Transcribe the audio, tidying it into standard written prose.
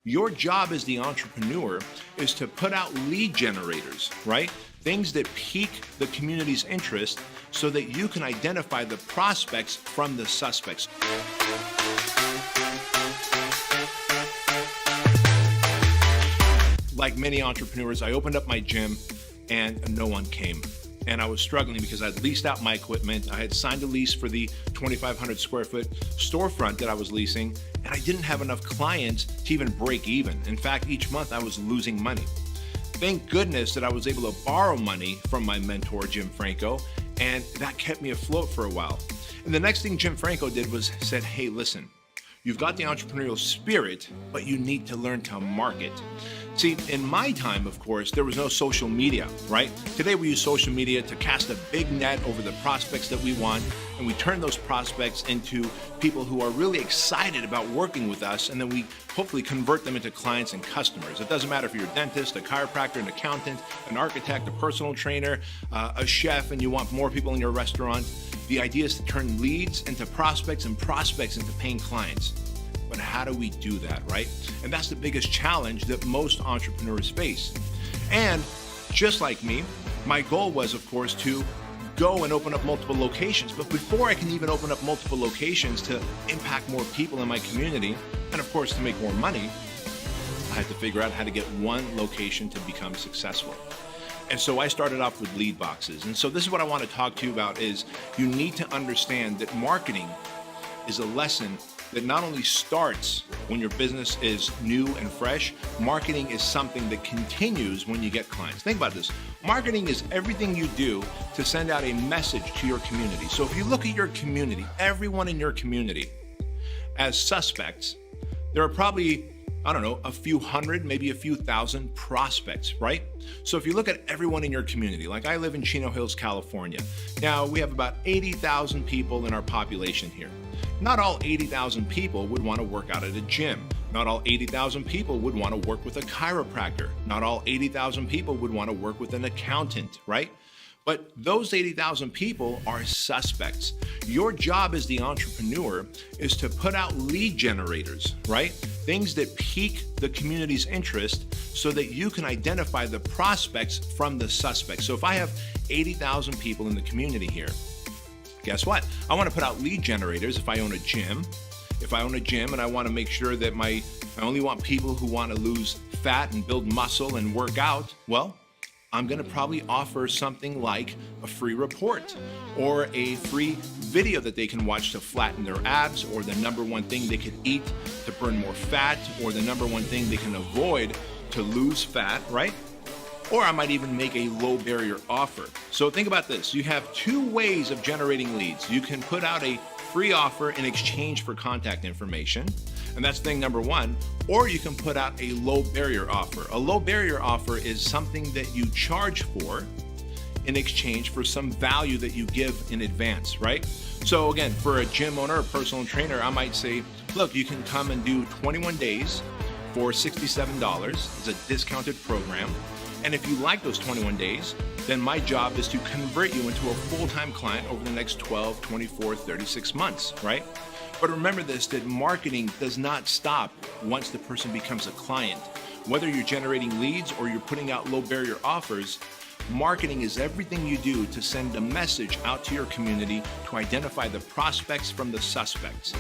Your job as the entrepreneur is to put out lead generators, right? Things that pique the community's interest so that you can identify the prospects from the suspects. Like many entrepreneurs, I opened up my gym and no one came. And I was struggling because I'd leased out my equipment. I had signed a lease for the 2,500 square foot storefront that I was leasing, and I didn't have enough clients to even break even. In fact, each month I was losing money. Thank goodness that I was able to borrow money from my mentor, Jim Franco, and that kept me afloat for a while. And the next thing Jim Franco did was said, hey, listen, you've got the entrepreneurial spirit, but you need to learn to market. See, in my time, of course, there was no social media, right? Today we use social media to cast a big net over the prospects that we want, and we turn those prospects into people who are really excited about working with us, and then we hopefully convert them into clients and customers. It doesn't matter if you're a dentist, a chiropractor, an accountant, an architect, a personal trainer, a chef, and you want more people in your restaurant. The idea is to turn leads into prospects and prospects into paying clients. But how do we do that, right? And that's the biggest challenge that most entrepreneurs face. And just like me, my goal was, of course, to go and open up multiple locations. But before I can even open up multiple locations to impact more people in my community, and of course to make more money, I had to figure out how to get one location to become successful. And so I started off with lead boxes. And so this is what I want to talk to you about is you need to understand that marketing is a lesson that not only starts when your business is new and fresh, marketing is something that continues when you get clients. Think about this. Marketing is everything you do to send out a message to your community. So if you look at your community, everyone in your community as suspects, there are probably, I don't know, a few hundred, maybe a few thousand prospects, right? So if you look at everyone in your community, like I live in Chino Hills, California. Now we have about 80,000 people in our population here. Not all 80,000 people would want to work out at a gym. Not all 80,000 people would want to work with a chiropractor. Not all 80,000 people would want to work with an accountant, right? But those 80,000 people are suspects. Your job as the entrepreneur is to put out lead generators, right? Things that pique the community's interest so that you can identify the prospects from the suspects. So if I have 80,000 people in the community here, guess what? I want to put out lead generators if I own a gym. If I own a gym and I want to make sure that I only want people who want to lose fat and build muscle and work out, well, I'm going to probably offer something like a free report or a free video that they can watch to flatten their abs, or the number one thing they could eat to burn more fat, or the number one thing they can avoid to lose fat, right? Or I might even make a low barrier offer. So think about this. You have two ways of generating leads. You can put out a free offer in exchange for contact information, and that's thing number one, or you can put out a low barrier offer. A low barrier offer is something that you charge for in exchange for some value that you give in advance, right? So again, for a gym owner, a personal trainer, I might say, look, you can come and do 21 days for $67. It's a discounted program. And if you like those 21 days, then my job is to convert you into a full-time client over the next 12, 24, 36 months, right? But remember this, that marketing does not stop once the person becomes a client. Whether you're generating leads or you're putting out low barrier offers, marketing is everything you do to send a message out to your community to identify the prospects from the suspects.